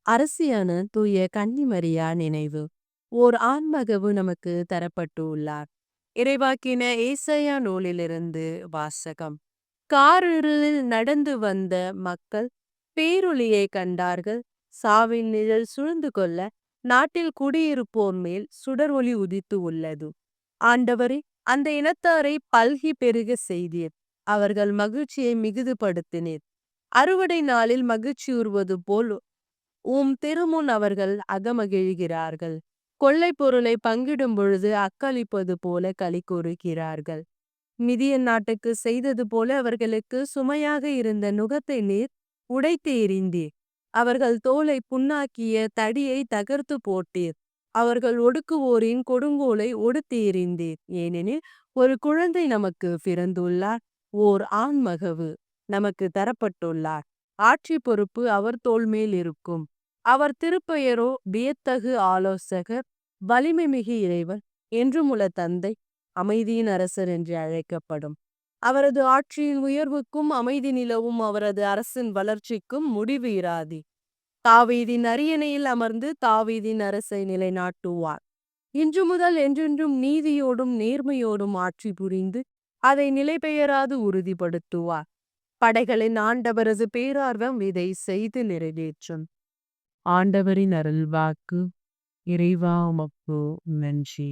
அரசியான தூய கன்னிமரியா நினைவு. ஓர் ஆண்மகவு நமக்கு தரப்பட்டு உள்ளார். இறைவாக்கின ஏசாயா நூலிலிருந்து வாசகம். காரிருளில் நடந்து வந்த மக்கள் பேரொளியை கண்டார்கள். சாவின் நிழல் சூழ்ந்து கொள்ள நாட்டில் குடியிருப்போர் மேல் சுடர் ஒளி உதித்து உள்ளது. ஆண்டவரே, அந்த இனத்தாரை பல்கி பெருக செய்தீர். அவர்கள் மகிழ்ச்சியை மிகுதுபடுத்தினீர். அறுவடை நாளில் மகிழ்ச்சியுறுவது போல் திருமுன் அவர்கள் அகமகிழ்கிறார்கள். கொள்ளை பொருளை பங்கிடும் பொழுது அக்களிப்பது போல களி கூறுகிறார்கள். மிதியன் நாட்டுக்கு செய்தது போல அவர்களுக்கு சுமையாக இருந்த நுகத்தை நீர் உடைத்து எறிந்தீர். அவர்கள் தோலை புண்ணாக்கிய தடியை தகர்த்து போட்டீர். அவர்கள் ஒடுக்குவோரின் கொடுங்கோலை ஒடுத்து எறிந்தீர். ஏனெனில் ஒரு குழந்தை நமக்கு பிறந்துள்ளார், ஓர் ஆண்மகவு நமக்கு தரப்பட்டுள்ளார். ஆட்சி பொறுப்பு அவர் தோள் மேல் இருக்கும். அவர் திருப்பெயரோ வியத்தகு ஆலோசகர், வலிமை மிகு இறைவர், என்றுமுள்ள தந்தை, அமைதியின் அரசர் என்று அழைக்கப்படும். அவரது ஆட்சியின் உயர்வுக்கும் அமைதி நிலவும். அவரது அரசின் வளர்ச்சிக்கும் முடிவு இராது. தாவீதின் அரியணையில் அமர்ந்து தாவீதின் அரசை நிலைநாட்டுவார். இன்று முதல் என்றென்றும் நீதியோடும் நேர்மையோடும் ஆட்சி புரிந்து அதை நிலைபெயராது உறுதிப்படுத்துவார். படைகளின் ஆண்டவரது பேரார்வம் இதை செய்து நிறைவேற்றும். ஆண்டவரின் அருள்வாக்கு. இறைவா உமக்கு நன்றி.